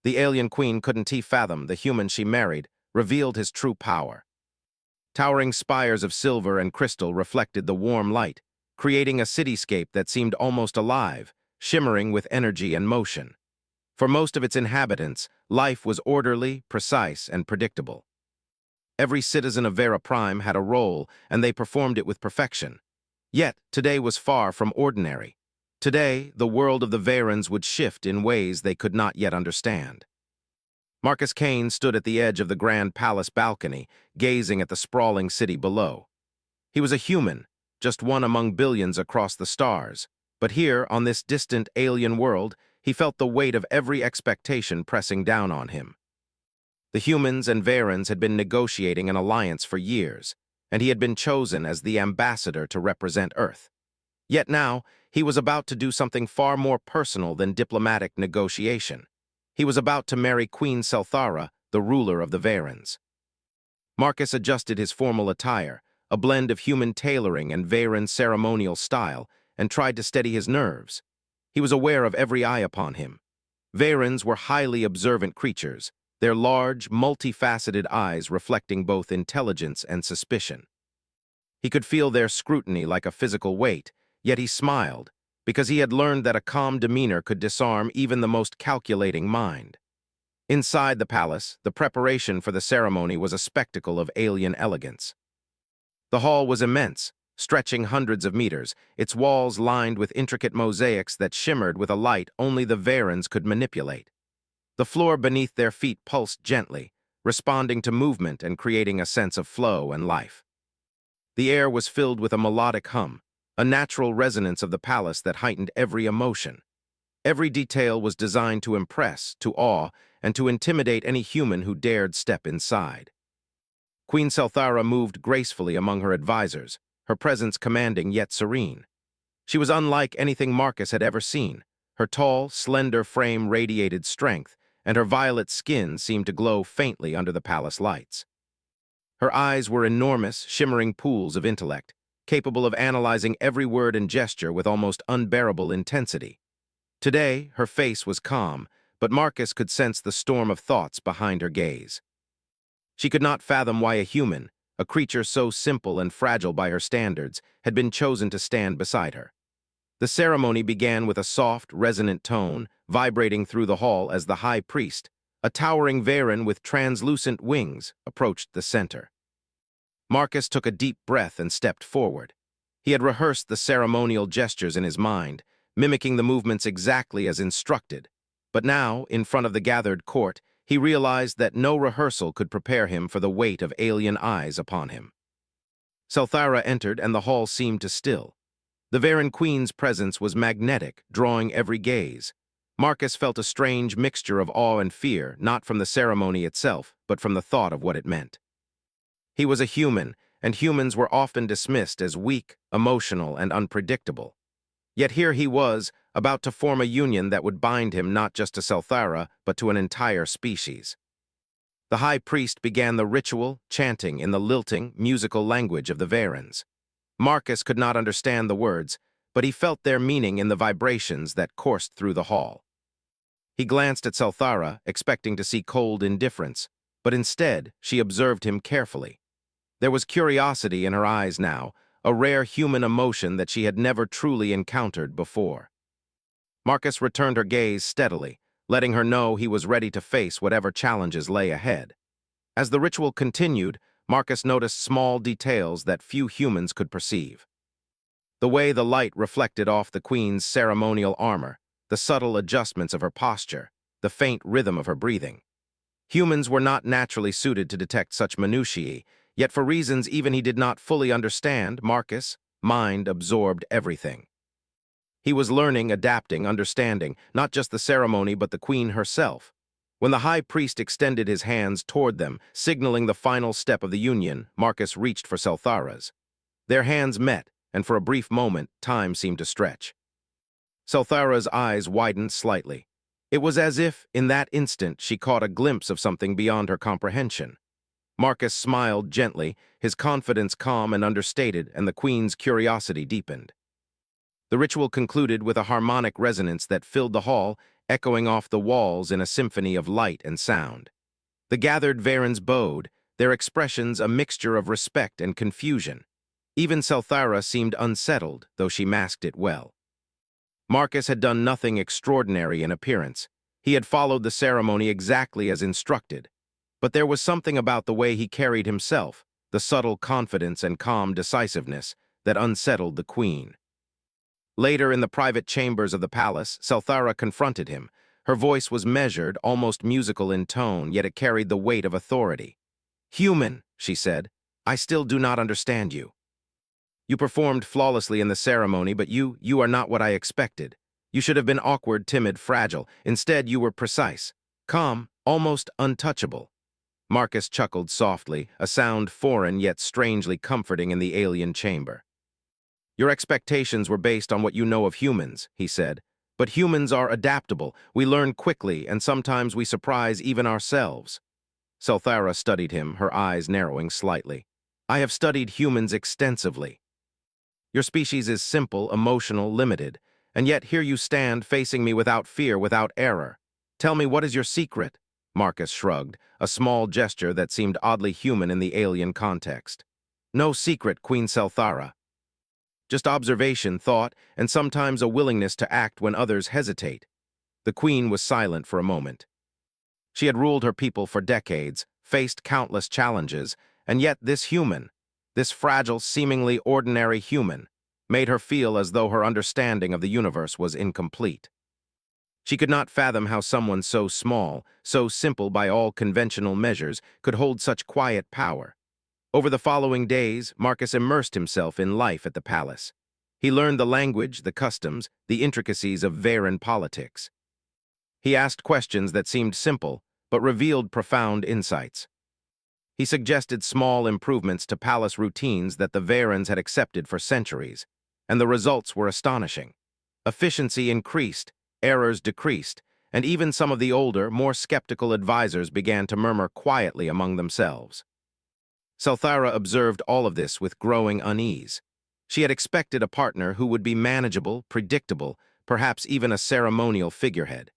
The alien queen couldn't fathom the human she married, revealed his true power. Towering spires of silver and crystal reflected the warm light, creating a cityscape that seemed almost alive, shimmering with energy and motion. For most of its inhabitants, life was orderly, precise, and predictable. Every citizen of Vera Prime had a role, and they performed it with perfection. Yet, today was far from ordinary. Today, the world of the Verans would shift in ways they could not yet understand. Marcus Kane stood at the edge of the Grand Palace balcony, gazing at the sprawling city below. He was a human, just one among billions across the stars, but here, on this distant alien world, he felt the weight of every expectation pressing down on him. The humans and Verans had been negotiating an alliance for years, and he had been chosen as the ambassador to represent Earth. Yet now, he was about to do something far more personal than diplomatic negotiation. He was about to marry Queen Selthara, the ruler of the Verans. Marcus adjusted his formal attire, a blend of human tailoring and Veran ceremonial style, and tried to steady his nerves. He was aware of every eye upon him. Verans were highly observant creatures, their large, multifaceted eyes reflecting both intelligence and suspicion. He could feel their scrutiny like a physical weight, yet he smiled, because he had learned that a calm demeanor could disarm even the most calculating mind. Inside the palace, the preparation for the ceremony was a spectacle of alien elegance. The hall was immense, stretching hundreds of meters, its walls lined with intricate mosaics that shimmered with a light only the Verans could manipulate. The floor beneath their feet pulsed gently, responding to movement and creating a sense of flow and life. The air was filled with a melodic hum, a natural resonance of the palace that heightened every emotion. Every detail was designed to impress, to awe, and to intimidate any human who dared step inside. Queen Selthara moved gracefully among her advisors, her presence commanding yet serene. She was unlike anything Marcus had ever seen. Her tall, slender frame radiated strength, and her violet skin seemed to glow faintly under the palace lights. Her eyes were enormous, shimmering pools of intellect, capable of analyzing every word and gesture with almost unbearable intensity. Today, her face was calm, but Marcus could sense the storm of thoughts behind her gaze. She could not fathom why a human, a creature so simple and fragile by her standards, had been chosen to stand beside her. The ceremony began with a soft, resonant tone, vibrating through the hall as the high priest, a towering Veran with translucent wings, approached the center. Marcus took a deep breath and stepped forward. He had rehearsed the ceremonial gestures in his mind, mimicking the movements exactly as instructed. But now, in front of the gathered court, he realized that no rehearsal could prepare him for the weight of alien eyes upon him. Selthara entered, and the hall seemed to still. The Veran queen's presence was magnetic, drawing every gaze. Marcus felt a strange mixture of awe and fear, not from the ceremony itself, but from the thought of what it meant. He was a human, and humans were often dismissed as weak, emotional, and unpredictable. Yet here he was, about to form a union that would bind him not just to Selthara, but to an entire species. The high priest began the ritual, chanting in the lilting, musical language of the Verans. Marcus could not understand the words, but he felt their meaning in the vibrations that coursed through the hall. He glanced at Selthara, expecting to see cold indifference, but instead she observed him carefully. There was curiosity in her eyes now, a rare human emotion that she had never truly encountered before. Marcus returned her gaze steadily, letting her know he was ready to face whatever challenges lay ahead. As the ritual continued, Marcus noticed small details that few humans could perceive. The way the light reflected off the queen's ceremonial armor, the subtle adjustments of her posture, the faint rhythm of her breathing. Humans were not naturally suited to detect such minutiae, yet for reasons even he did not fully understand, Marcus' mind absorbed everything. He was learning, adapting, understanding, not just the ceremony but the queen herself. When the high priest extended his hands toward them, signaling the final step of the union, Marcus reached for Selthara's. Their hands met, and for a brief moment, time seemed to stretch. Selthara's eyes widened slightly. It was as if, in that instant, she caught a glimpse of something beyond her comprehension. Marcus smiled gently, his confidence calm and understated, and the queen's curiosity deepened. The ritual concluded with a harmonic resonance that filled the hall, echoing off the walls in a symphony of light and sound. The gathered Varens bowed, their expressions a mixture of respect and confusion. Even Selthara seemed unsettled, though she masked it well. Marcus had done nothing extraordinary in appearance. He had followed the ceremony exactly as instructed. But there was something about the way he carried himself, the subtle confidence and calm decisiveness, that unsettled the queen. Later, in the private chambers of the palace, Selthara confronted him. Her voice was measured, almost musical in tone, yet it carried the weight of authority. "Human," she said, "I still do not understand you. You performed flawlessly in the ceremony, but you are not what I expected. You should have been awkward, timid, fragile. Instead, you were precise, calm, almost untouchable." Marcus chuckled softly, a sound foreign yet strangely comforting in the alien chamber. "Your expectations were based on what you know of humans," he said. "But humans are adaptable. We learn quickly, and sometimes we surprise even ourselves." Selthara studied him, her eyes narrowing slightly. "I have studied humans extensively. Your species is simple, emotional, limited, and yet here you stand facing me without fear, without error. Tell me, what is your secret?" Marcus shrugged, a small gesture that seemed oddly human in the alien context. "No secret, Queen Selthara. Just observation, thought, and sometimes a willingness to act when others hesitate." The queen was silent for a moment. She had ruled her people for decades, faced countless challenges, and yet this human, this fragile, seemingly ordinary human, made her feel as though her understanding of the universe was incomplete. She could not fathom how someone so small, so simple by all conventional measures, could hold such quiet power. Over the following days, Marcus immersed himself in life at the palace. He learned the language, the customs, the intricacies of Varen politics. He asked questions that seemed simple, but revealed profound insights. He suggested small improvements to palace routines that the Varens had accepted for centuries, and the results were astonishing. Efficiency increased, errors decreased, and even some of the older, more skeptical advisors began to murmur quietly among themselves. Selthara observed all of this with growing unease. She had expected a partner who would be manageable, predictable, perhaps even a ceremonial figurehead.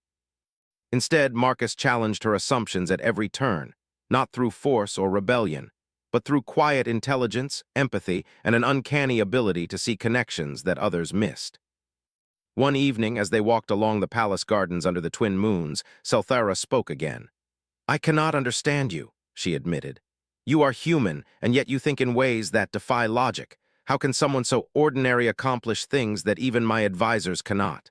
Instead, Marcus challenged her assumptions at every turn, not through force or rebellion, but through quiet intelligence, empathy, and an uncanny ability to see connections that others missed. One evening, as they walked along the palace gardens under the twin moons, Selthara spoke again. "I cannot understand you," she admitted. "You are human, and yet you think in ways that defy logic. How can someone so ordinary accomplish things that even my advisors cannot?"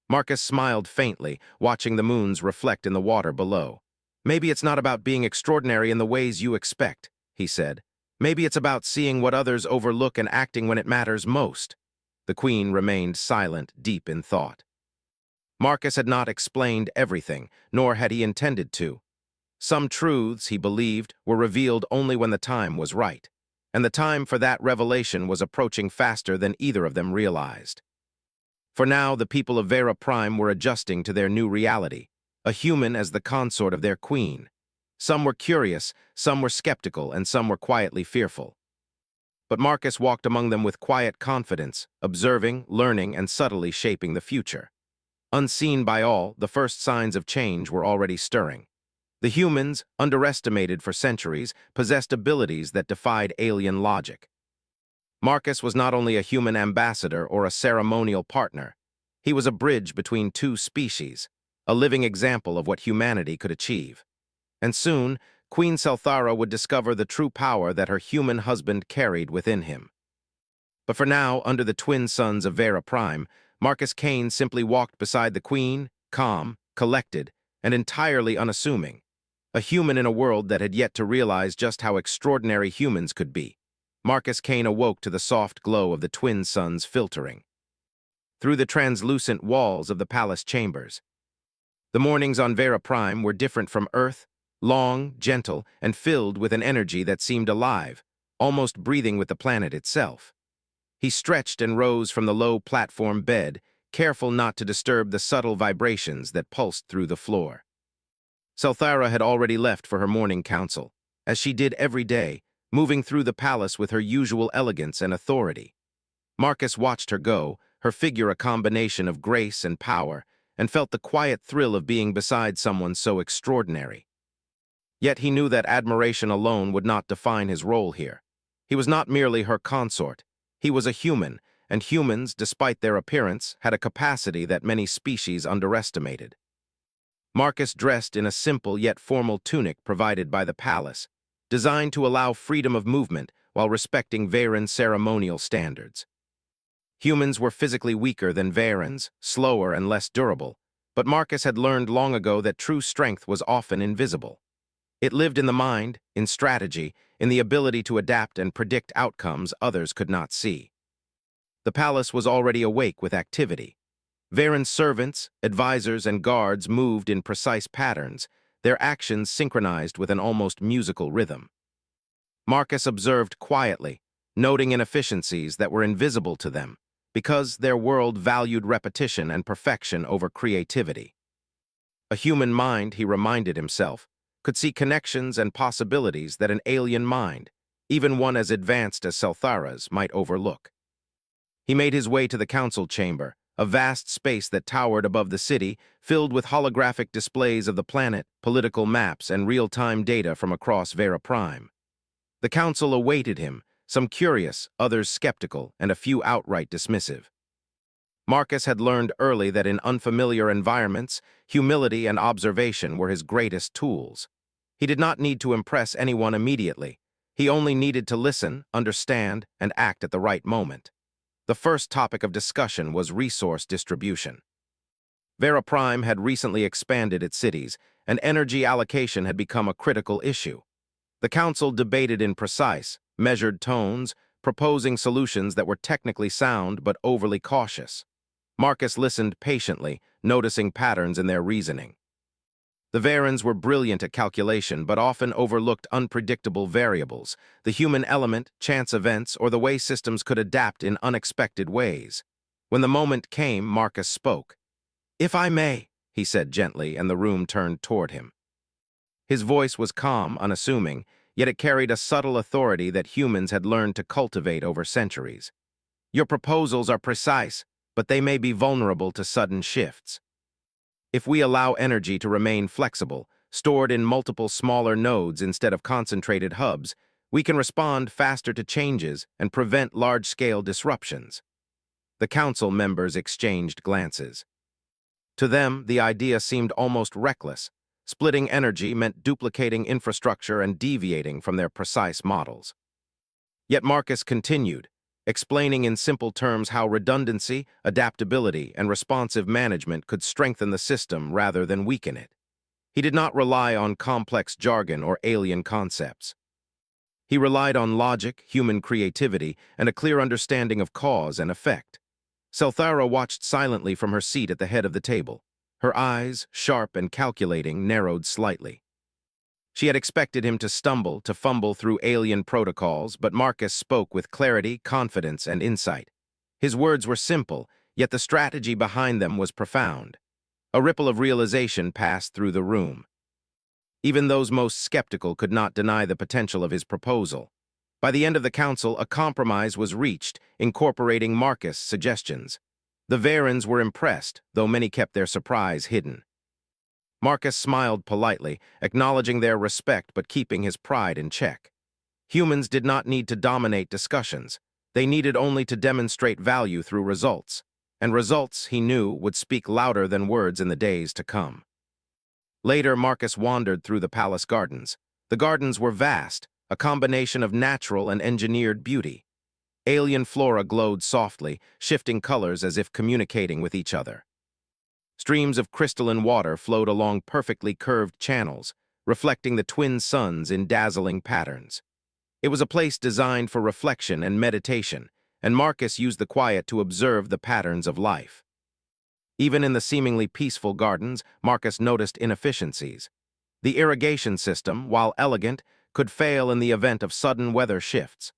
Marcus smiled faintly, watching the moons reflect in the water below. "Maybe it's not about being extraordinary in the ways you expect," he said. "Maybe it's about seeing what others overlook and acting when it matters most." The queen remained silent, deep in thought. Marcus had not explained everything, nor had he intended to. Some truths, he believed, were revealed only when the time was right, and the time for that revelation was approaching faster than either of them realized. For now, the people of Vera Prime were adjusting to their new reality, a human as the consort of their queen. Some were curious, some were skeptical, and some were quietly fearful. But Marcus walked among them with quiet confidence, observing, learning, and subtly shaping the future. Unseen by all, the first signs of change were already stirring. The humans, underestimated for centuries, possessed abilities that defied alien logic. Marcus was not only a human ambassador or a ceremonial partner. He was a bridge between two species, a living example of what humanity could achieve. And soon, Queen Selthara would discover the true power that her human husband carried within him. But for now, under the twin suns of Vera Prime, Marcus Kane simply walked beside the queen, calm, collected, and entirely unassuming. A human in a world that had yet to realize just how extraordinary humans could be. Marcus Kane awoke to the soft glow of the twin suns filtering through the translucent walls of the palace chambers. The mornings on Vera Prime were different from Earth, long, gentle, and filled with an energy that seemed alive, almost breathing with the planet itself. He stretched and rose from the low platform bed, careful not to disturb the subtle vibrations that pulsed through the floor. Selthara had already left for her morning council, as she did every day, moving through the palace with her usual elegance and authority. Marcus watched her go, her figure a combination of grace and power, and felt the quiet thrill of being beside someone so extraordinary. Yet he knew that admiration alone would not define his role here. He was not merely her consort. He was a human, and humans, despite their appearance, had a capacity that many species underestimated. Marcus dressed in a simple yet formal tunic provided by the palace, designed to allow freedom of movement while respecting Veyran ceremonial standards. Humans were physically weaker than Veyrans, slower and less durable, but Marcus had learned long ago that true strength was often invisible. It lived in the mind, in strategy, in the ability to adapt and predict outcomes others could not see. The palace was already awake with activity. Veyran's servants, advisors, and guards moved in precise patterns, their actions synchronized with an almost musical rhythm. Marcus observed quietly, noting inefficiencies that were invisible to them, because their world valued repetition and perfection over creativity. A human mind, he reminded himself, could see connections and possibilities that an alien mind, even one as advanced as Selthara's, might overlook. He made his way to the council chamber, a vast space that towered above the city, filled with holographic displays of the planet, political maps, and real-time data from across Vera Prime. The council awaited him, some curious, others skeptical, and a few outright dismissive. Marcus had learned early that in unfamiliar environments, humility and observation were his greatest tools. He did not need to impress anyone immediately. He only needed to listen, understand, and act at the right moment. The first topic of discussion was resource distribution. Vera Prime had recently expanded its cities, and energy allocation had become a critical issue. The council debated in precise, measured tones, proposing solutions that were technically sound but overly cautious. Marcus listened patiently, noticing patterns in their reasoning. The Veyrans were brilliant at calculation but often overlooked unpredictable variables, the human element, chance events, or the way systems could adapt in unexpected ways. When the moment came, Marcus spoke. "If I may," he said gently, and the room turned toward him. His voice was calm, unassuming, yet it carried a subtle authority that humans had learned to cultivate over centuries. "Your proposals are precise, but they may be vulnerable to sudden shifts. If we allow energy to remain flexible, stored in multiple smaller nodes instead of concentrated hubs, we can respond faster to changes and prevent large-scale disruptions." The council members exchanged glances. To them, the idea seemed almost reckless. Splitting energy meant duplicating infrastructure and deviating from their precise models. Yet Marcus continued, explaining in simple terms how redundancy, adaptability, and responsive management could strengthen the system rather than weaken it. He did not rely on complex jargon or alien concepts. He relied on logic, human creativity, and a clear understanding of cause and effect. Selthara watched silently from her seat at the head of the table. Her eyes, sharp and calculating, narrowed slightly. She had expected him to stumble, to fumble through alien protocols, but Marcus spoke with clarity, confidence, and insight. His words were simple, yet the strategy behind them was profound. A ripple of realization passed through the room. Even those most skeptical could not deny the potential of his proposal. By the end of the council, a compromise was reached, incorporating Marcus' suggestions. The Veyrans were impressed, though many kept their surprise hidden. Marcus smiled politely, acknowledging their respect but keeping his pride in check. Humans did not need to dominate discussions. They needed only to demonstrate value through results. And results, he knew, would speak louder than words in the days to come. Later, Marcus wandered through the palace gardens. The gardens were vast, a combination of natural and engineered beauty. Alien flora glowed softly, shifting colors as if communicating with each other. Streams of crystalline water flowed along perfectly curved channels, reflecting the twin suns in dazzling patterns. It was a place designed for reflection and meditation, and Marcus used the quiet to observe the patterns of life. Even in the seemingly peaceful gardens, Marcus noticed inefficiencies. The irrigation system, while elegant, could fail in the event of sudden weather shifts.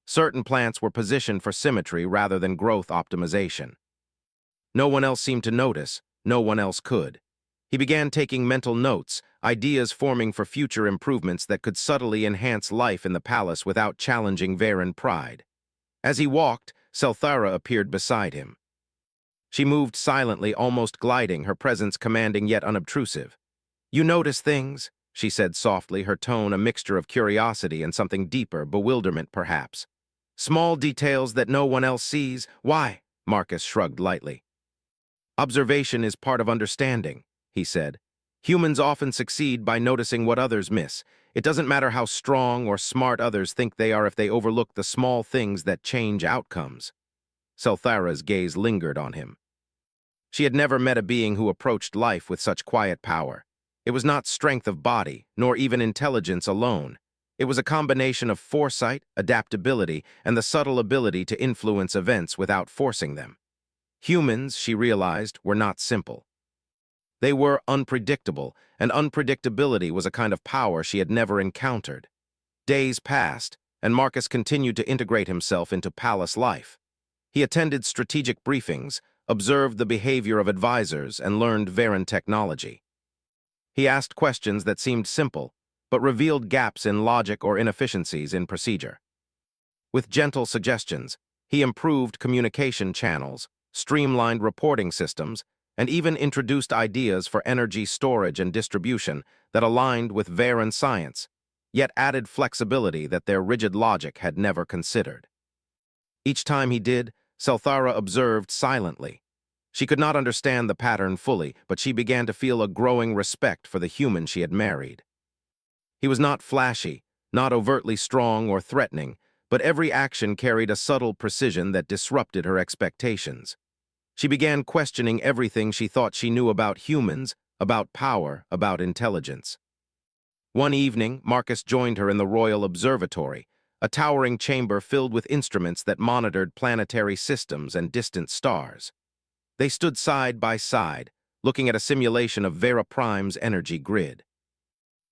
Certain plants were positioned for symmetry rather than growth optimization. No one else seemed to notice. No one else could. He began taking mental notes, ideas forming for future improvements that could subtly enhance life in the palace without challenging Veyran pride. As he walked, Selthara appeared beside him. She moved silently, almost gliding, her presence commanding yet unobtrusive. "You notice things," she said softly, her tone a mixture of curiosity and something deeper, bewilderment perhaps. "Small details that no one else sees. Why?" Marcus shrugged lightly. "Observation is part of understanding," he said. "Humans often succeed by noticing what others miss. It doesn't matter how strong or smart others think they are if they overlook the small things that change outcomes." Selthara's gaze lingered on him. She had never met a being who approached life with such quiet power. It was not strength of body, nor even intelligence alone. It was a combination of foresight, adaptability, and the subtle ability to influence events without forcing them. Humans, she realized, were not simple. They were unpredictable, and unpredictability was a kind of power she had never encountered. Days passed, and Marcus continued to integrate himself into palace life. He attended strategic briefings, observed the behavior of advisors, and learned Varen technology. He asked questions that seemed simple, but revealed gaps in logic or inefficiencies in procedure. With gentle suggestions, he improved communication channels, streamlined reporting systems, and even introduced ideas for energy storage and distribution that aligned with Varen science, yet added flexibility that their rigid logic had never considered. Each time he did, Selthara observed silently. She could not understand the pattern fully, but she began to feel a growing respect for the human she had married. He was not flashy, not overtly strong or threatening, but every action carried a subtle precision that disrupted her expectations. She began questioning everything she thought she knew about humans, about power, about intelligence. One evening, Marcus joined her in the Royal Observatory, a towering chamber filled with instruments that monitored planetary systems and distant stars. They stood side by side, looking at a simulation of Vera Prime's energy grid.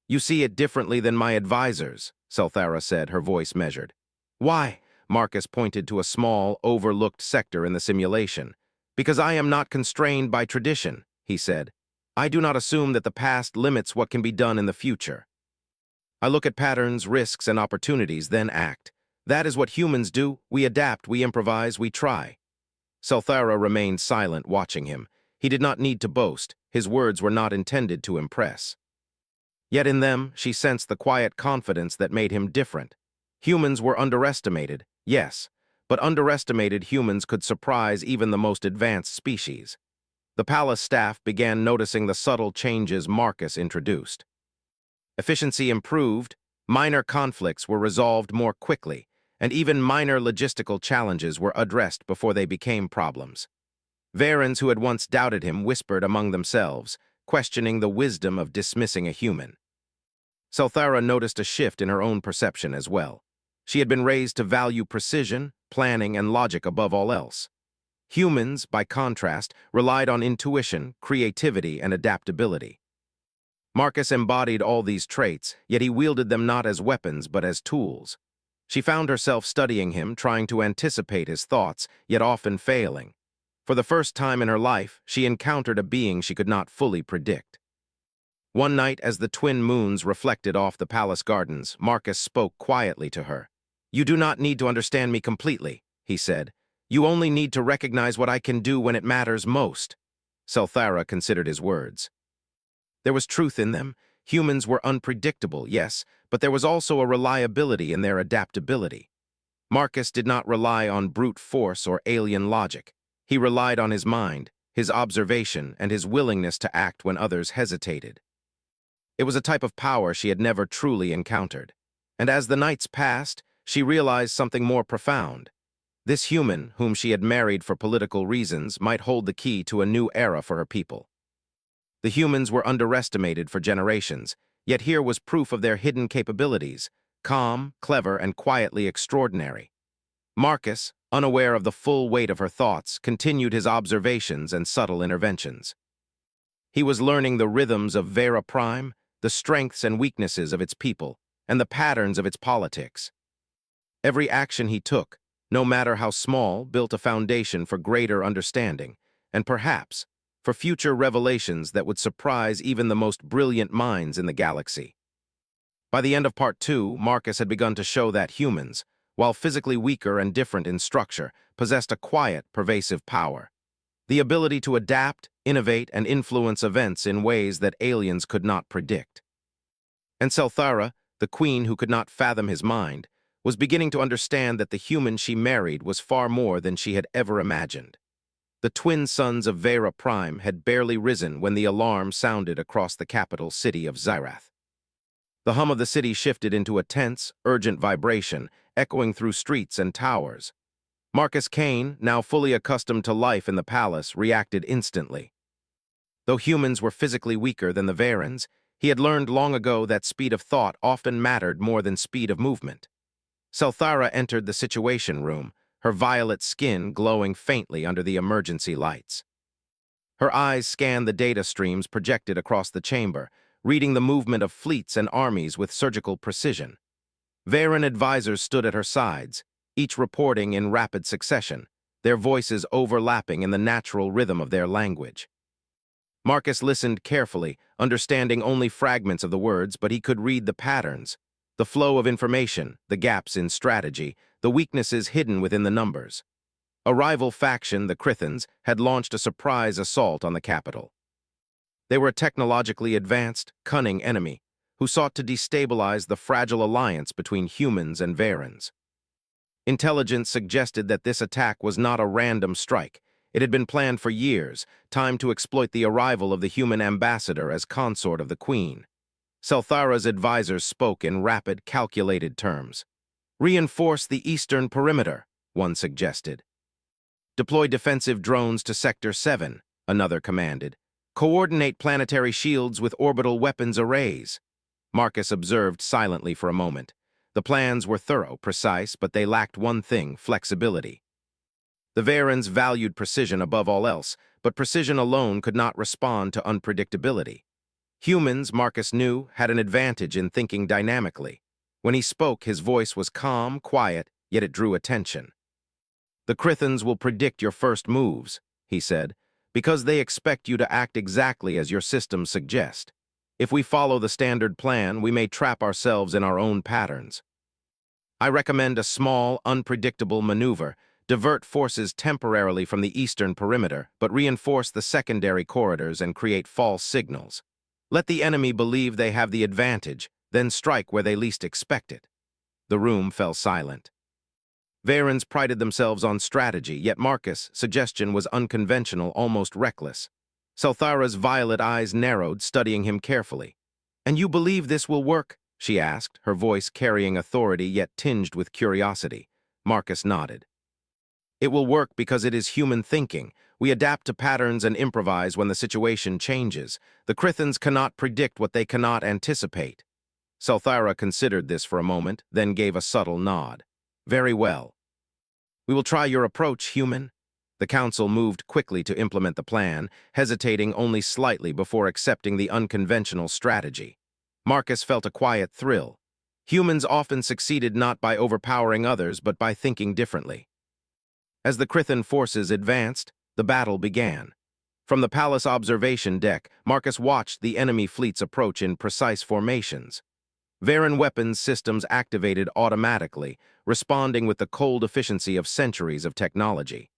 "You see it differently than my advisors," Selthara said, her voice measured. "Why?" Marcus pointed to a small, overlooked sector in the simulation. "Because I am not constrained by tradition," he said. "I do not assume that the past limits what can be done in the future. I look at patterns, risks, and opportunities, then act. That is what humans do. We adapt, we improvise, we try." Selthara remained silent, watching him. He did not need to boast. His words were not intended to impress. Yet in them, she sensed the quiet confidence that made him different. Humans were underestimated, yes, but underestimated humans could surprise even the most advanced species. The palace staff began noticing the subtle changes Marcus introduced. Efficiency improved, minor conflicts were resolved more quickly, and even minor logistical challenges were addressed before they became problems. Varens who had once doubted him whispered among themselves, questioning the wisdom of dismissing a human. Selthara noticed a shift in her own perception as well. She had been raised to value precision, planning, and logic above all else. Humans, by contrast, relied on intuition, creativity, and adaptability. Marcus embodied all these traits, yet he wielded them not as weapons but as tools. She found herself studying him, trying to anticipate his thoughts, yet often failing. For the first time in her life, she encountered a being she could not fully predict. One night, as the twin moons reflected off the palace gardens, Marcus spoke quietly to her. "You do not need to understand me completely," he said. "You only need to recognize what I can do when it matters most." Selthara considered his words. There was truth in them. Humans were unpredictable, yes, but there was also a reliability in their adaptability. Marcus did not rely on brute force or alien logic. He relied on his mind, his observation, and his willingness to act when others hesitated. It was a type of power she had never truly encountered. And as the nights passed, she realized something more profound. This human, whom she had married for political reasons, might hold the key to a new era for her people. The humans were underestimated for generations, yet here was proof of their hidden capabilities, calm, clever, and quietly extraordinary. Marcus, unaware of the full weight of her thoughts, continued his observations and subtle interventions. He was learning the rhythms of Vera Prime, the strengths and weaknesses of its people, and the patterns of its politics. Every action he took, no matter how small, built a foundation for greater understanding, and perhaps for future revelations that would surprise even the most brilliant minds in the galaxy. By the end of Part 2, Marcus had begun to show that humans, while physically weaker and different in structure, possessed a quiet, pervasive power. the ability to adapt, innovate, and influence events in ways that aliens could not predict. And Selthara, the queen who could not fathom his mind, was beginning to understand that the human she married was far more than she had ever imagined. The twin sons of Vera Prime had barely risen when the alarm sounded across the capital city of Zyrath. The hum of the city shifted into a tense, urgent vibration, echoing through streets and towers. Marcus Kane, now fully accustomed to life in the palace, reacted instantly. Though humans were physically weaker than the Varans, he had learned long ago that speed of thought often mattered more than speed of movement. Selthara entered the situation room, her violet skin glowing faintly under the emergency lights. Her eyes scanned the data streams projected across the chamber, reading the movement of fleets and armies with surgical precision. Varan advisors stood at her sides, each reporting in rapid succession, their voices overlapping in the natural rhythm of their language. Marcus listened carefully, understanding only fragments of the words, but he could read the patterns, the flow of information, the gaps in strategy, the weaknesses hidden within the numbers. A rival faction, the Chrythans, had launched a surprise assault on the capital. They were a technologically advanced, cunning enemy who sought to destabilize the fragile alliance between humans and Varans. Intelligence suggested that this attack was not a random strike. It had been planned for years, timed to exploit the arrival of the human ambassador as consort of the queen. Selthara's advisors spoke in rapid, calculated terms. Reinforce the eastern perimeter, one suggested. Deploy defensive drones to Sector 7, another commanded. Coordinate planetary shields with orbital weapons arrays. Marcus observed silently for a moment. The plans were thorough, precise, but they lacked one thing: flexibility. The Varans valued precision above all else, but precision alone could not respond to unpredictability. Humans, Marcus knew, had an advantage in thinking dynamically. When he spoke, his voice was calm, quiet, yet it drew attention. "The Chrythans will predict your first moves," he said, "because they expect you to act exactly as your systems suggest. If we follow the standard plan, we may trap ourselves in our own patterns. I recommend a small, unpredictable maneuver. Divert forces temporarily from the eastern perimeter, but reinforce the secondary corridors and create false signals. Let the enemy believe they have the advantage, then strike where they least expect it." The room fell silent. Varans prided themselves on strategy, yet Marcus' suggestion was unconventional, almost reckless. Selthara's violet eyes narrowed, studying him carefully. "And you believe this will work?" she asked, her voice carrying authority yet tinged with curiosity. Marcus nodded. "It will work because it is human thinking. We adapt to patterns and improvise when the situation changes. The Chrythans cannot predict what they cannot anticipate." Selthara considered this for a moment, then gave a subtle nod. "Very well. We will try your approach, human." The council moved quickly to implement the plan, hesitating only slightly before accepting the unconventional strategy. Marcus felt a quiet thrill. Humans often succeeded not by overpowering others, but by thinking differently. As the Chrythan forces advanced, the battle began. From the palace observation deck, Marcus watched the enemy fleets approach in precise formations. Varan weapons systems activated automatically, responding with the cold efficiency of centuries of technology.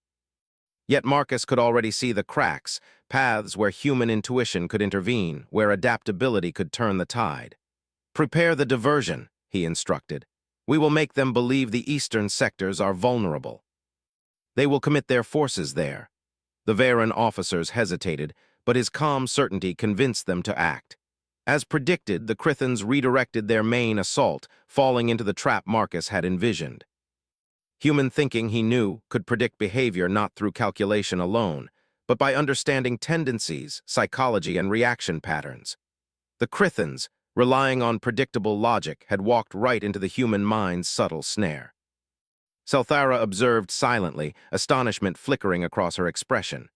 Yet Marcus could already see the cracks, paths where human intuition could intervene, where adaptability could turn the tide. "Prepare the diversion," he instructed. "We will make them believe the eastern sectors are vulnerable. They will commit their forces there." The Varan officers hesitated, but his calm certainty convinced them to act. As predicted, the Chrythans redirected their main assault, falling into the trap Marcus had envisioned. Human thinking, he knew, could predict behavior not through calculation alone, but by understanding tendencies, psychology, and reaction patterns. The Chrythans, relying on predictable logic, had walked right into the human mind's subtle snare. Selthara observed silently, astonishment flickering across her expression.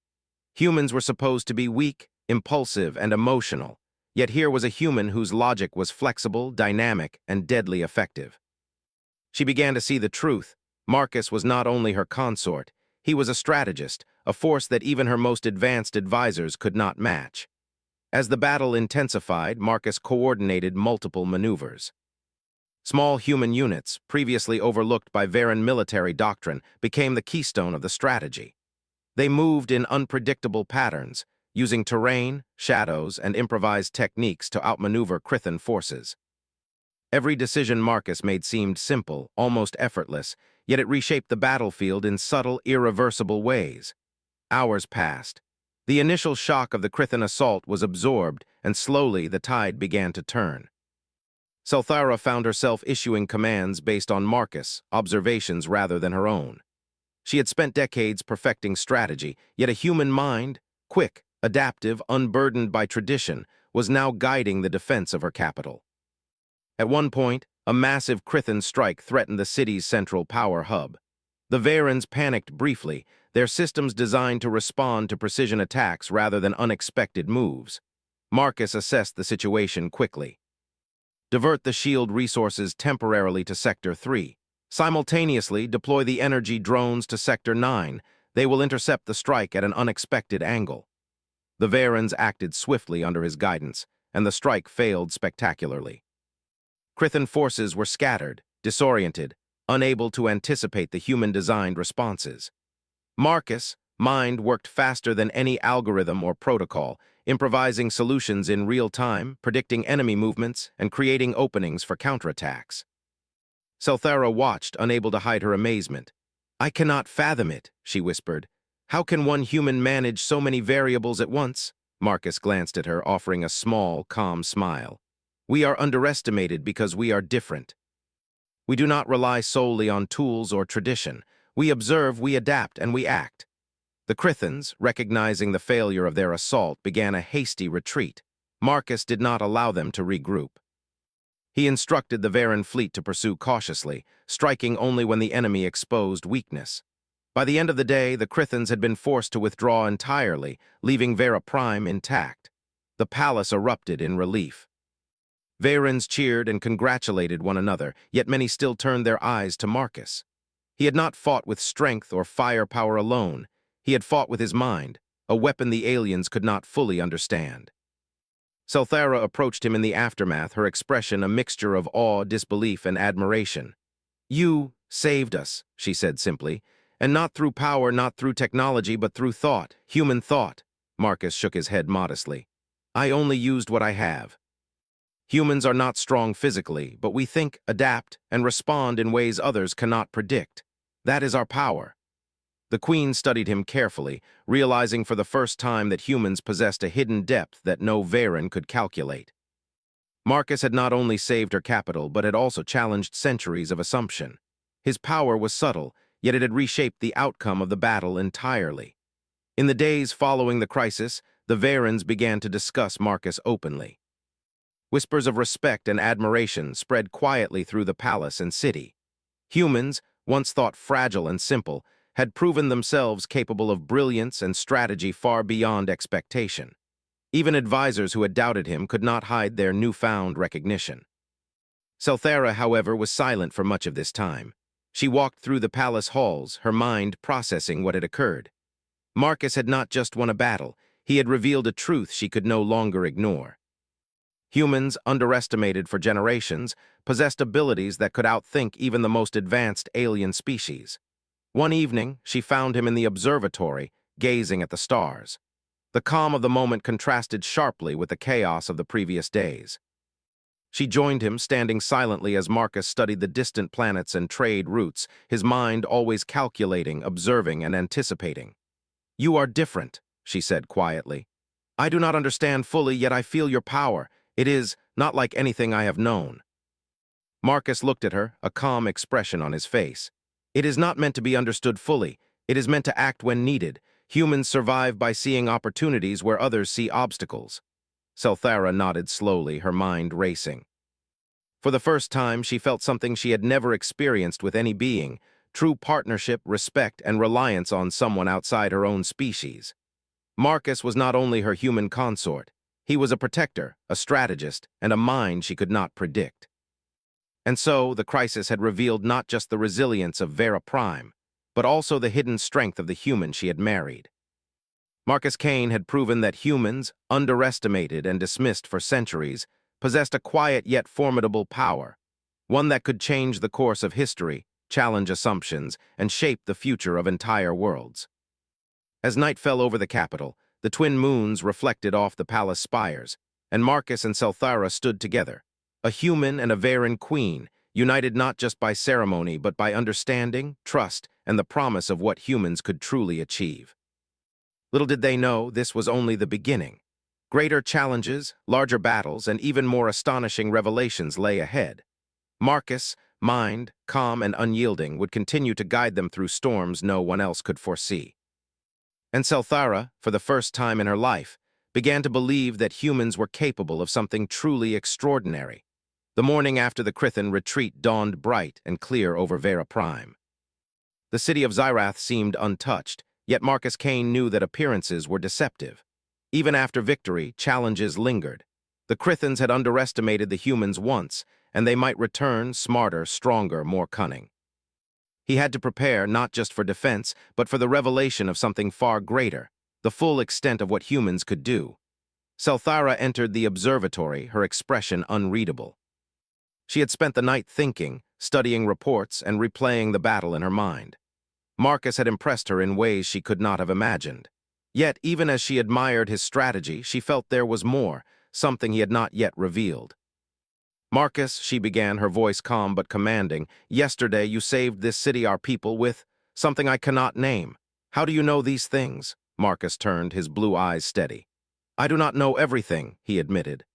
Humans were supposed to be weak, impulsive, and emotional, yet here was a human whose logic was flexible, dynamic, and deadly effective. She began to see the truth. Marcus was not only her consort, he was a strategist, a force that even her most advanced advisors could not match. As the battle intensified, Marcus coordinated multiple maneuvers. Small human units, previously overlooked by Varan military doctrine, became the keystone of the strategy. They moved in unpredictable patterns, using terrain, shadows, and improvised techniques to outmaneuver Couldn forces. Every decision Marcus made seemed simple, almost effortless, yet it reshaped the battlefield in subtle, irreversible ways. Hours passed. The initial shock of the Couldn assault was absorbed, and slowly the tide began to turn. Selthara found herself issuing commands based on Marcus' observations rather than her own. She had spent decades perfecting strategy, yet a human mind, quick, adaptive, unburdened by tradition, was now guiding the defense of her capital. At one point, a massive Couldn strike threatened the city's central power hub. The Varens panicked briefly, their systems designed to respond to precision attacks rather than unexpected moves. Marcus assessed the situation quickly. Divert the shield resources temporarily to Sector 3. Simultaneously, deploy the energy drones to Sector 9. They will intercept the strike at an unexpected angle. The Varens acted swiftly under his guidance, and the strike failed spectacularly. Couldn forces were scattered, disoriented, unable to anticipate the human-designed responses. Marcus' mind worked faster than any algorithm or protocol, improvising solutions in real time, predicting enemy movements, and creating openings for counterattacks. Selthara watched, unable to hide her amazement. "I cannot fathom it," she whispered. "How can one human manage so many variables at once?" Marcus glanced at her, offering a small, calm smile. "We are underestimated because we are different. We do not rely solely on tools or tradition. We observe, we adapt, and we act." The Couthons, recognizing the failure of their assault, began a hasty retreat. Marcus did not allow them to regroup. He instructed the Varen fleet to pursue cautiously, striking only when the enemy exposed weakness. By the end of the day, the Couthons had been forced to withdraw entirely, leaving Vera Prime intact. The palace erupted in relief. Varens cheered and congratulated one another, yet many still turned their eyes to Marcus. He had not fought with strength or firepower alone. He had fought with his mind, a weapon the aliens could not fully understand. Selthara approached him in the aftermath, her expression a mixture of awe, disbelief, and admiration. "You saved us," she said simply, "and not through power, not through technology, but through thought, human thought." Marcus shook his head modestly. "I only used what I have. Humans are not strong physically, but we think, adapt, and respond in ways others cannot predict. That is our power." The Queen studied him carefully, realizing for the first time that humans possessed a hidden depth that no Varen could calculate. Marcus had not only saved her capital, but had also challenged centuries of assumption. His power was subtle, yet it had reshaped the outcome of the battle entirely. In the days following the crisis, the Varens began to discuss Marcus openly. Whispers of respect and admiration spread quietly through the palace and city. Humans, once thought fragile and simple, had proven themselves capable of brilliance and strategy far beyond expectation. Even advisors who had doubted him could not hide their newfound recognition. Selthara, however, was silent for much of this time. She walked through the palace halls, her mind processing what had occurred. Marcus had not just won a battle, he had revealed a truth she could no longer ignore. Humans, underestimated for generations, possessed abilities that could outthink even the most advanced alien species. One evening, she found him in the observatory, gazing at the stars. The calm of the moment contrasted sharply with the chaos of the previous days. She joined him, standing silently as Marcus studied the distant planets and trade routes, his mind always calculating, observing, and anticipating. "You are different," she said quietly. "I do not understand fully, yet I feel your power. It is not like anything I have known." Marcus looked at her, a calm expression on his face. "It is not meant to be understood fully. It is meant to act when needed. Humans survive by seeing opportunities where others see obstacles." Selthara nodded slowly, her mind racing. For the first time, she felt something she had never experienced with any being: true partnership, respect, and reliance on someone outside her own species. Marcus was not only her human consort. He was a protector, a strategist, and a mind she could not predict. And so, the crisis had revealed not just the resilience of Vera Prime, but also the hidden strength of the human she had married. Marcus Kane had proven that humans, underestimated and dismissed for centuries, possessed a quiet yet formidable power, one that could change the course of history, challenge assumptions, and shape the future of entire worlds. As night fell over the capital, the twin moons reflected off the palace spires, and Marcus and Selthara stood together, a human and a Varen queen, united not just by ceremony but by understanding, trust, and the promise of what humans could truly achieve. Little did they know this was only the beginning. Greater challenges, larger battles, and even more astonishing revelations lay ahead. Marcus, mind, calm and unyielding, would continue to guide them through storms no one else could foresee. And Selthara, for the first time in her life, began to believe that humans were capable of something truly extraordinary. The morning after the Couldn retreat dawned bright and clear over Vera Prime. The city of Xyrath seemed untouched, yet Marcus Kane knew that appearances were deceptive. Even after victory, challenges lingered. The Couldns had underestimated the humans once, and they might return smarter, stronger, more cunning. He had to prepare not just for defense, but for the revelation of something far greater, the full extent of what humans could do. Selthara entered the observatory, her expression unreadable. She had spent the night thinking, studying reports, and replaying the battle in her mind. Marcus had impressed her in ways she could not have imagined. Yet, even as she admired his strategy, she felt there was more, something he had not yet revealed. "Marcus," she began, her voice calm but commanding, "yesterday you saved this city, our people, with something I cannot name. How do you know these things?" Marcus turned, his blue eyes steady. "I do not know everything," he admitted.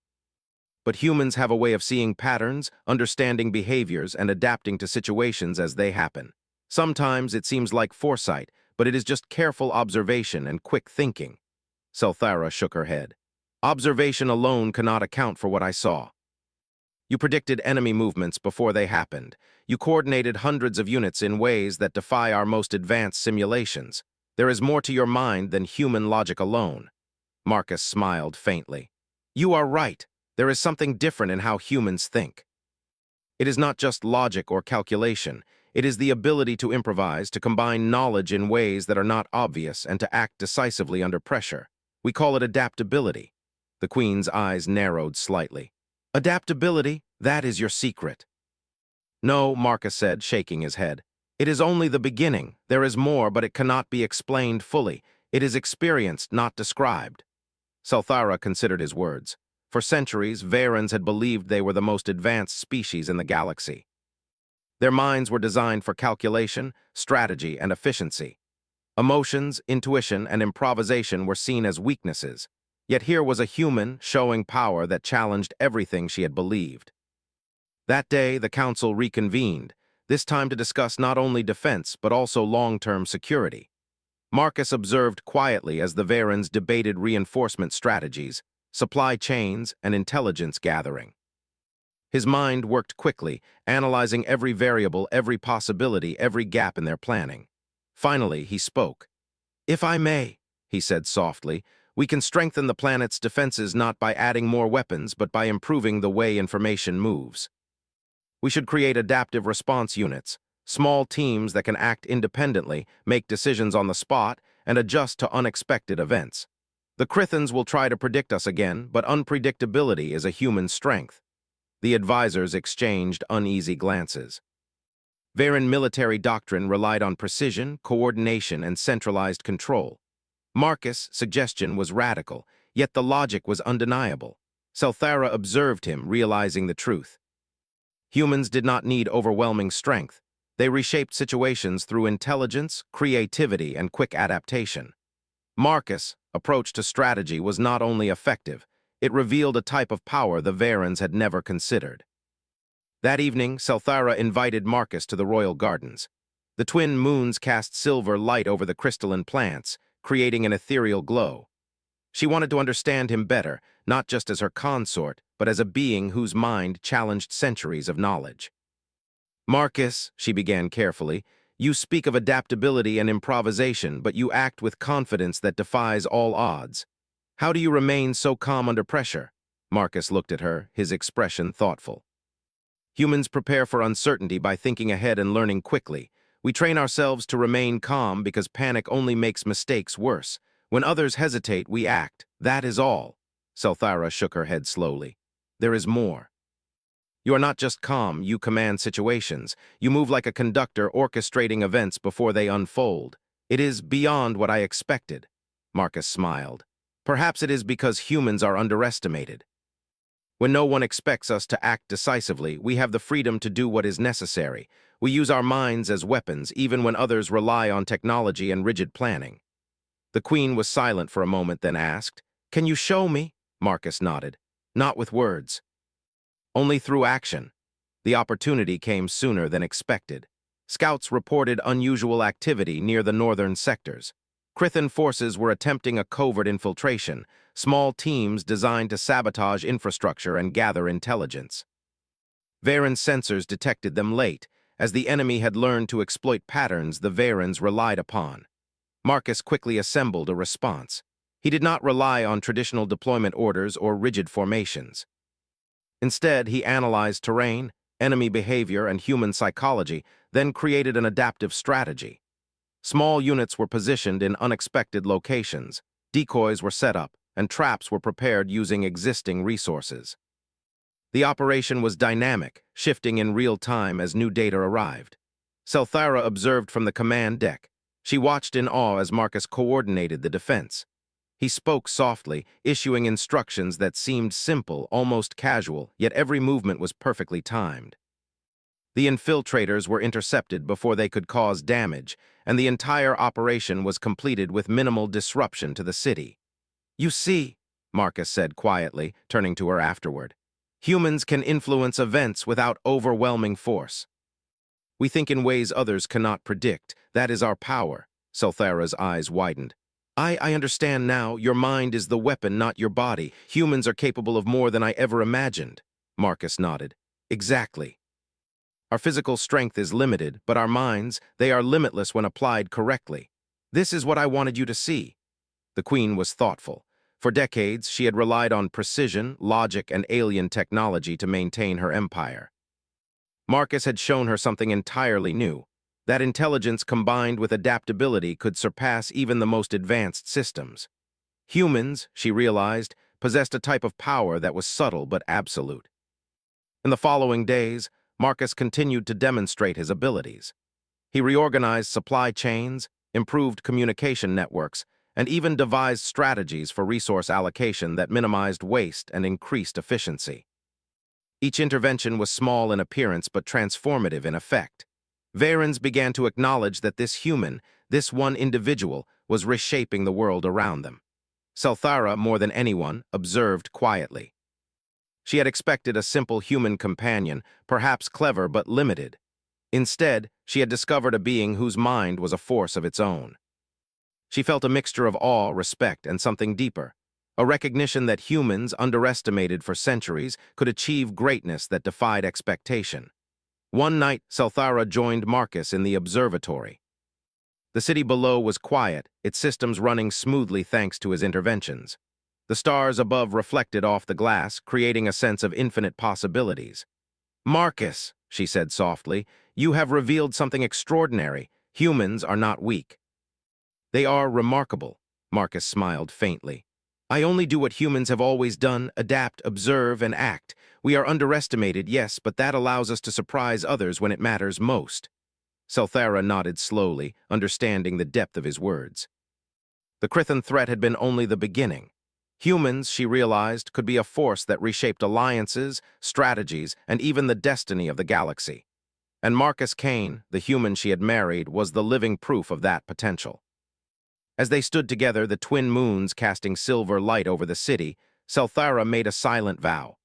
"But humans have a way of seeing patterns, understanding behaviors, and adapting to situations as they happen. Sometimes it seems like foresight, but it is just careful observation and quick thinking." Selthara shook her head. "Observation alone cannot account for what I saw. You predicted enemy movements before they happened. You coordinated hundreds of units in ways that defy our most advanced simulations. There is more to your mind than human logic alone." Marcus smiled faintly. "You are right. There is something different in how humans think. It is not just logic or calculation. It is the ability to improvise, to combine knowledge in ways that are not obvious, and to act decisively under pressure. We call it adaptability." The Queen's eyes narrowed slightly. "Adaptability, that is your secret." "No," Marcus said, shaking his head. "It is only the beginning. There is more, but it cannot be explained fully. It is experienced, not described." Selthara considered his words. For centuries, Varens had believed they were the most advanced species in the galaxy. Their minds were designed for calculation, strategy, and efficiency. Emotions, intuition, and improvisation were seen as weaknesses. Yet here was a human showing power that challenged everything she had believed. That day, the council reconvened, this time to discuss not only defense but also long-term security. Marcus observed quietly as the Varens debated reinforcement strategies, supply chains, and intelligence gathering. His mind worked quickly, analyzing every variable, every possibility, every gap in their planning. Finally, he spoke. "If I may," he said softly, "we can strengthen the planet's defenses not by adding more weapons, but by improving the way information moves. We should create adaptive response units, small teams that can act independently, make decisions on the spot, and adjust to unexpected events. The Couldns will try to predict us again, but unpredictability is a human strength." The advisors exchanged uneasy glances. Varen military doctrine relied on precision, coordination, and centralized control. Marcus' suggestion was radical, yet the logic was undeniable. Selthara observed him, realizing the truth. Humans did not need overwhelming strength. They reshaped situations through intelligence, creativity, and quick adaptation. Marcus' approach to strategy was not only effective, it revealed a type of power the Varens had never considered. That evening, Selthara invited Marcus to the royal gardens. The twin moons cast silver light over the crystalline plants, creating an ethereal glow. She wanted to understand him better, not just as her consort, but as a being whose mind challenged centuries of knowledge. "Marcus," she began carefully, "you speak of adaptability and improvisation, but you act with confidence that defies all odds. How do you remain so calm under pressure?" Marcus looked at her, his expression thoughtful. "Humans prepare for uncertainty by thinking ahead and learning quickly. We train ourselves to remain calm because panic only makes mistakes worse. When others hesitate, we act. That is all." Selthara shook her head slowly. "There is more. You are not just calm, you command situations. You move like a conductor orchestrating events before they unfold. It is beyond what I expected, Marcus smiled. Perhaps it is because humans are underestimated. When no one expects us to act decisively, we have the freedom to do what is necessary. We use our minds as weapons, even when others rely on technology and rigid planning. The Queen was silent for a moment, then asked, "Can you show me?" Marcus nodded. "Not with words. Only through action." The opportunity came sooner than expected. Scouts reported unusual activity near the northern sectors. Couldn forces were attempting a covert infiltration, small teams designed to sabotage infrastructure and gather intelligence. Varen's sensors detected them late, as the enemy had learned to exploit patterns the Varens relied upon. Marcus quickly assembled a response. He did not rely on traditional deployment orders or rigid formations. Instead, he analyzed terrain, enemy behavior, and human psychology, then created an adaptive strategy. Small units were positioned in unexpected locations, decoys were set up, and traps were prepared using existing resources. The operation was dynamic, shifting in real time as new data arrived. Selthara observed from the command deck. She watched in awe as Marcus coordinated the defense. He spoke softly, issuing instructions that seemed simple, almost casual, yet every movement was perfectly timed. The infiltrators were intercepted before they could cause damage, and the entire operation was completed with minimal disruption to the city. "You see," Marcus said quietly, turning to her afterward, "humans can influence events without overwhelming force. We think in ways others cannot predict. That is our power." Selthara's eyes widened. I understand now. Your mind is the weapon, not your body. Humans are capable of more than I ever imagined." Marcus nodded. "Exactly. Our physical strength is limited, but our minds, they are limitless when applied correctly. This is what I wanted you to see." The Queen was thoughtful. For decades, she had relied on precision, logic, and alien technology to maintain her empire. Marcus had shown her something entirely new. That intelligence combined with adaptability could surpass even the most advanced systems. Humans, she realized, possessed a type of power that was subtle but absolute. In the following days, Marcus continued to demonstrate his abilities. He reorganized supply chains, improved communication networks, and even devised strategies for resource allocation that minimized waste and increased efficiency. Each intervention was small in appearance but transformative in effect. Varens began to acknowledge that this human, this one individual, was reshaping the world around them. Selthara, more than anyone, observed quietly. She had expected a simple human companion, perhaps clever but limited. Instead, she had discovered a being whose mind was a force of its own. She felt a mixture of awe, respect, and something deeper, a recognition that humans, underestimated for centuries, could achieve greatness that defied expectation. One night, Selthara joined Marcus in the observatory. The city below was quiet, its systems running smoothly thanks to his interventions. The stars above reflected off the glass, creating a sense of infinite possibilities. "Marcus," she said softly, "you have revealed something extraordinary. Humans are not weak." "They are remarkable," Marcus smiled faintly. "I only do what humans have always done: adapt, observe, and act. We are underestimated, yes, but that allows us to surprise others when it matters most." Selthara nodded slowly, understanding the depth of his words. The Couldn threat had been only the beginning. Humans, she realized, could be a force that reshaped alliances, strategies, and even the destiny of the galaxy. And Marcus Kane, the human she had married, was the living proof of that potential. As they stood together, the twin moons casting silver light over the city, Selthara made a silent vow.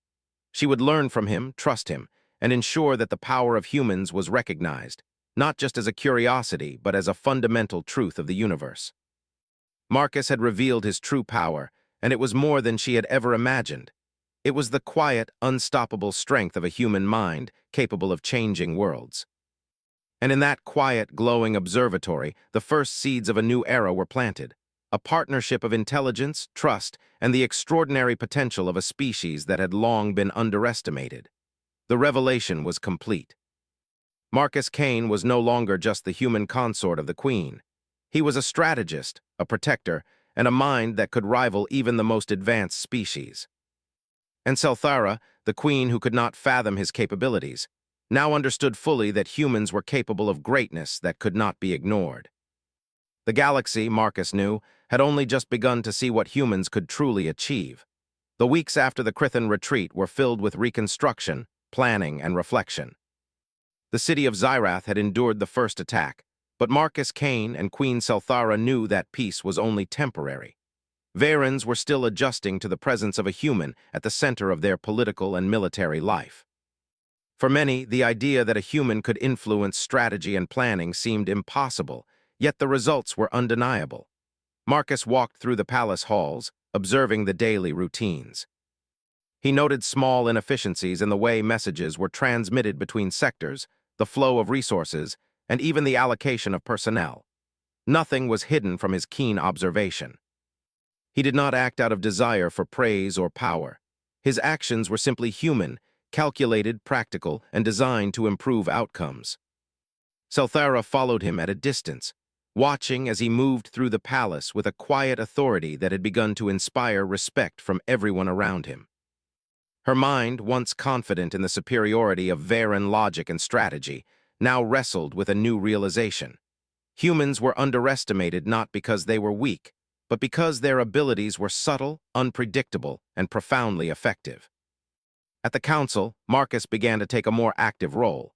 She would learn from him, trust him, and ensure that the power of humans was recognized, not just as a curiosity, but as a fundamental truth of the universe. Marcus had revealed his true power, and it was more than she had ever imagined. It was the quiet, unstoppable strength of a human mind capable of changing worlds. And in that quiet, glowing observatory, the first seeds of a new era were planted, a partnership of intelligence, trust, and the extraordinary potential of a species that had long been underestimated. The revelation was complete. Marcus Kane was no longer just the human consort of the Queen. He was a strategist, a protector, and a mind that could rival even the most advanced species. And Selthara, the Queen who could not fathom his capabilities, now understood fully that humans were capable of greatness that could not be ignored. The galaxy, Marcus knew, had only just begun to see what humans could truly achieve. The weeks after the Couldn retreat were filled with reconstruction, planning, and reflection. The city of Xyrath had endured the first attack, but Marcus Kane and Queen Selthara knew that peace was only temporary. Varens were still adjusting to the presence of a human at the center of their political and military life. For many, the idea that a human could influence strategy and planning seemed impossible, yet the results were undeniable. Marcus walked through the palace halls, observing the daily routines. He noted small inefficiencies in the way messages were transmitted between sectors, the flow of resources, and even the allocation of personnel. Nothing was hidden from his keen observation. He did not act out of desire for praise or power. His actions were simply human, calculated, practical, and designed to improve outcomes. Selthara followed him at a distance, watching as he moved through the palace with a quiet authority that had begun to inspire respect from everyone around him. Her mind, once confident in the superiority of Varen logic and strategy, now wrestled with a new realization. Humans were underestimated not because they were weak, but because their abilities were subtle, unpredictable, and profoundly effective. At the council, Marcus began to take a more active role.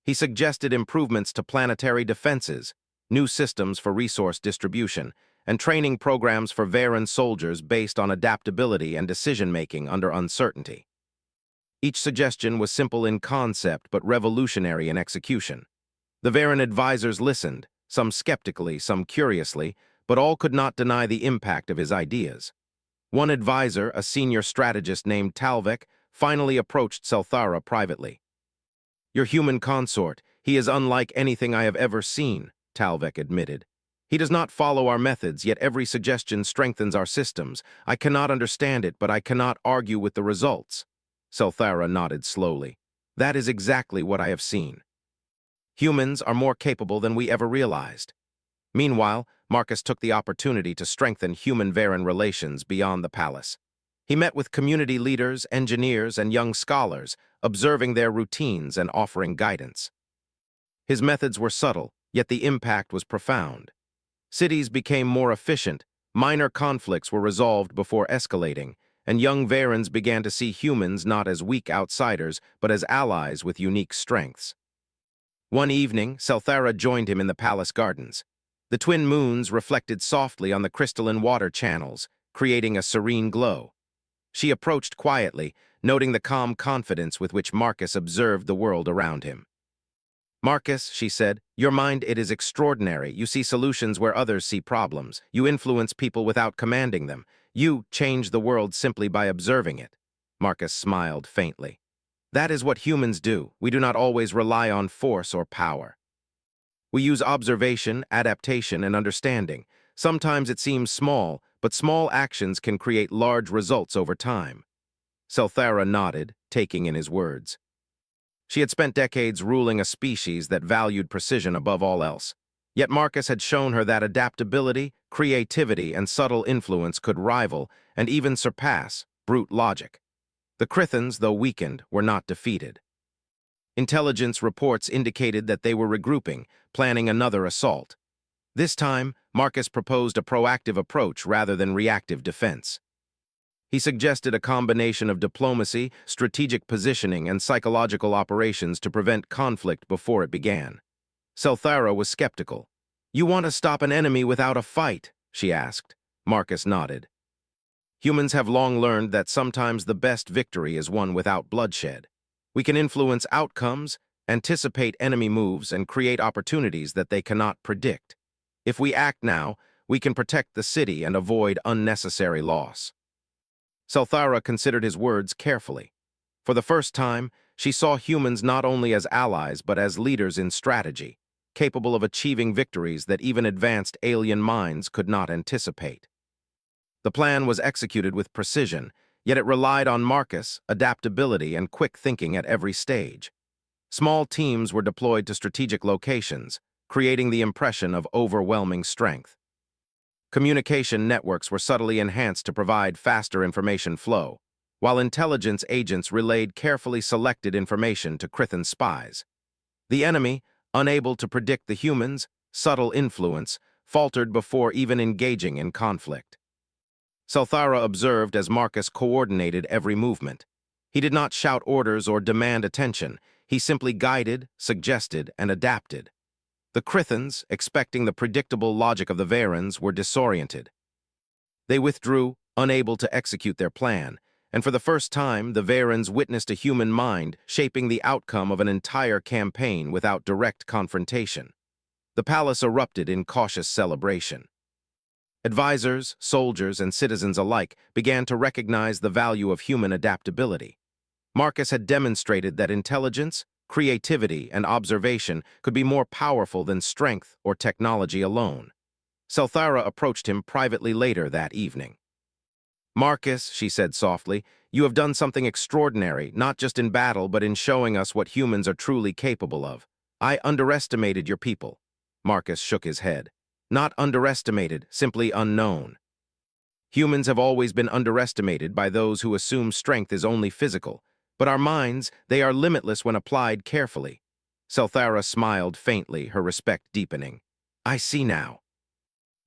He suggested improvements to planetary defenses, new systems for resource distribution, and training programs for Varen soldiers based on adaptability and decision-making under uncertainty. Each suggestion was simple in concept but revolutionary in execution. The Varen advisors listened, some skeptically, some curiously, but all could not deny the impact of his ideas. One advisor, a senior strategist named Talvek, finally approached Selthara privately. "Your human consort, he is unlike anything I have ever seen," Talvek admitted. "He does not follow our methods, yet every suggestion strengthens our systems. I cannot understand it, but I cannot argue with the results." Selthara nodded slowly. "That is exactly what I have seen. Humans are more capable than we ever realized." Meanwhile, Marcus took the opportunity to strengthen human-Varen relations beyond the palace. He met with community leaders, engineers, and young scholars, observing their routines and offering guidance. His methods were subtle, yet the impact was profound. Cities became more efficient, minor conflicts were resolved before escalating, and young Varens began to see humans not as weak outsiders, but as allies with unique strengths. One evening, Selthara joined him in the palace gardens. The twin moons reflected softly on the crystalline water channels, creating a serene glow. She approached quietly, noting the calm confidence with which Marcus observed the world around him. "Marcus," she said, "your mind, it is extraordinary. You see solutions where others see problems. You influence people without commanding them. You change the world simply by observing it." Marcus smiled faintly. "That is what humans do. We do not always rely on force or power. We use observation, adaptation, and understanding. Sometimes it seems small, but small actions can create large results over time." Selthara nodded, taking in his words. She had spent decades ruling a species that valued precision above all else. Yet Marcus had shown her that adaptability, creativity, and subtle influence could rival, and even surpass, brute logic. The Chrythons, though weakened, were not defeated. Intelligence reports indicated that they were regrouping, planning another assault. This time, Marcus proposed a proactive approach rather than reactive defense. He suggested a combination of diplomacy, strategic positioning, and psychological operations to prevent conflict before it began. Selthara was skeptical. "You want to stop an enemy without a fight?" she asked. Marcus nodded. "Humans have long learned that sometimes the best victory is won without bloodshed. We can influence outcomes, anticipate enemy moves, and create opportunities that they cannot predict. If we act now, we can protect the city and avoid unnecessary loss." Selthara considered his words carefully. For the first time, she saw humans not only as allies but as leaders in strategy, capable of achieving victories that even advanced alien minds could not anticipate. The plan was executed with precision, yet it relied on Marcus, adaptability, and quick thinking at every stage. Small teams were deployed to strategic locations, creating the impression of overwhelming strength. Communication networks were subtly enhanced to provide faster information flow, while intelligence agents relayed carefully selected information to Chrython spies. The enemy, unable to predict the humans' subtle influence, faltered before even engaging in conflict. Salthara observed as Marcus coordinated every movement. He did not shout orders or demand attention. He simply guided, suggested, and adapted. The Chthons, expecting the predictable logic of the Varens, were disoriented. They withdrew, unable to execute their plan, and for the first time, the Varens witnessed a human mind shaping the outcome of an entire campaign without direct confrontation. The palace erupted in cautious celebration. Advisors, soldiers, and citizens alike began to recognize the value of human adaptability. Marcus had demonstrated that intelligence, creativity, and observation could be more powerful than strength or technology alone. Salthara approached him privately later that evening. "Marcus," she said softly, "you have done something extraordinary, not just in battle, but in showing us what humans are truly capable of. I underestimated your people." Marcus shook his head. "Not underestimated, simply unknown. Humans have always been underestimated by those who assume strength is only physical, but our minds, they are limitless when applied carefully." Salthara smiled faintly, her respect deepening. "I see now.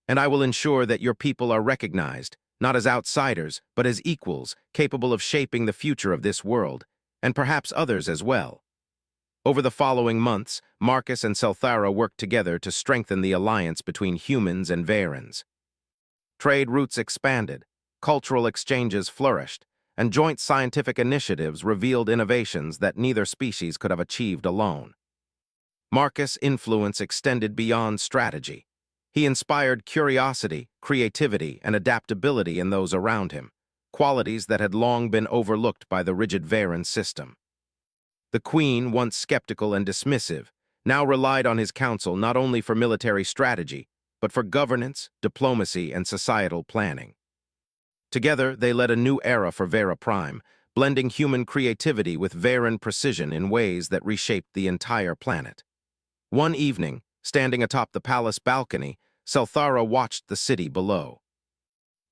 And I will ensure that your people are recognized, not as outsiders, but as equals, capable of shaping the future of this world, and perhaps others as well." Over the following months, Marcus and Salthara worked together to strengthen the alliance between humans and Varens. Trade routes expanded, cultural exchanges flourished, and joint scientific initiatives revealed innovations that neither species could have achieved alone. Marcus' influence extended beyond strategy. He inspired curiosity, creativity, and adaptability in those around him, qualities that had long been overlooked by the rigid Varen system. The Queen, once skeptical and dismissive, now relied on his counsel not only for military strategy, but for governance, diplomacy, and societal planning. Together, they led a new era for Vera Prime, blending human creativity with Varen precision in ways that reshaped the entire planet. One evening, standing atop the palace balcony, Salthara watched the city below.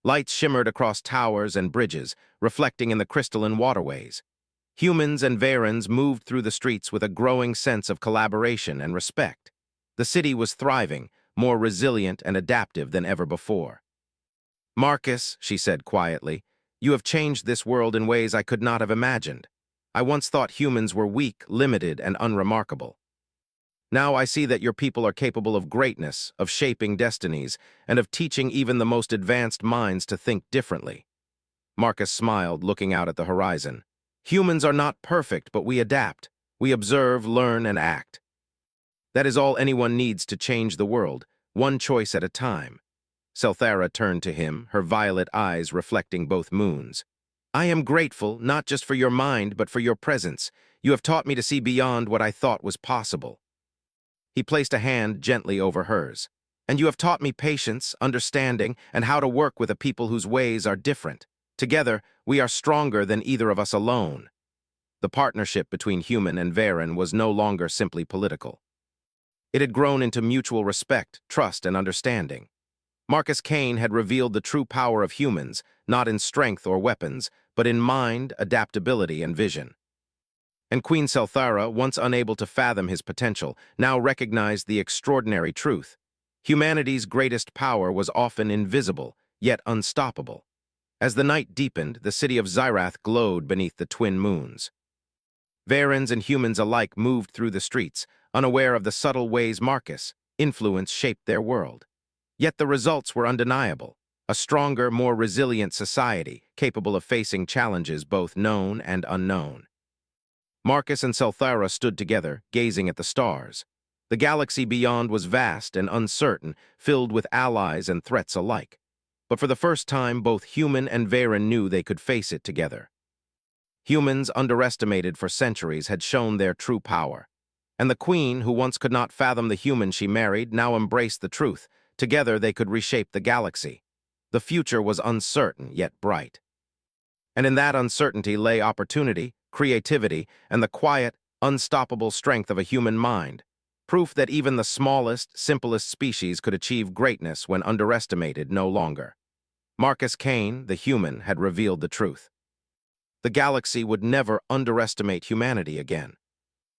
Lights shimmered across towers and bridges, reflecting in the crystalline waterways. Humans and Varens moved through the streets with a growing sense of collaboration and respect. The city was thriving, more resilient and adaptive than ever before. "Marcus," she said quietly, "you have changed this world in ways I could not have imagined. I once thought humans were weak, limited, and unremarkable. Now I see that your people are capable of greatness, of shaping destinies, and of teaching even the most advanced minds to think differently." Marcus smiled, looking out at the horizon. "Humans are not perfect, but we adapt. We observe, learn, and act. That is all anyone needs to change the world, one choice at a time." Salthara turned to him, her violet eyes reflecting both moons. "I am grateful, not just for your mind, but for your presence. You have taught me to see beyond what I thought was possible." He placed a hand gently over hers. "And you have taught me patience, understanding, and how to work with a people whose ways are different. Together, we are stronger than either of us alone." The partnership between human and Varen was no longer simply political. It had grown into mutual respect, trust, and understanding. Marcus Kane had revealed the true power of humans, not in strength or weapons, but in mind, adaptability, and vision. And Queen Salthara, once unable to fathom his potential, now recognized the extraordinary truth. Humanity's greatest power was often invisible, yet unstoppable. As the night deepened, the city of Zyrath glowed beneath the twin moons. Varens and humans alike moved through the streets, unaware of the subtle ways Marcus' influence shaped their world. Yet the results were undeniable. A stronger, more resilient society, capable of facing challenges both known and unknown. Marcus and Salthara stood together, gazing at the stars. The galaxy beyond was vast and uncertain, filled with allies and threats alike. But for the first time, both human and Varen knew they could face it together. Humans, underestimated for centuries, had shown their true power. And the Queen, who once could not fathom the human she married, now embraced the truth. Together they could reshape the galaxy. The future was uncertain, yet bright. And in that uncertainty lay opportunity, creativity, and the quiet, unstoppable strength of a human mind. Proof that even the smallest, simplest species could achieve greatness when underestimated no longer. Marcus Kane, the human, had revealed the truth. The galaxy would never underestimate humanity again.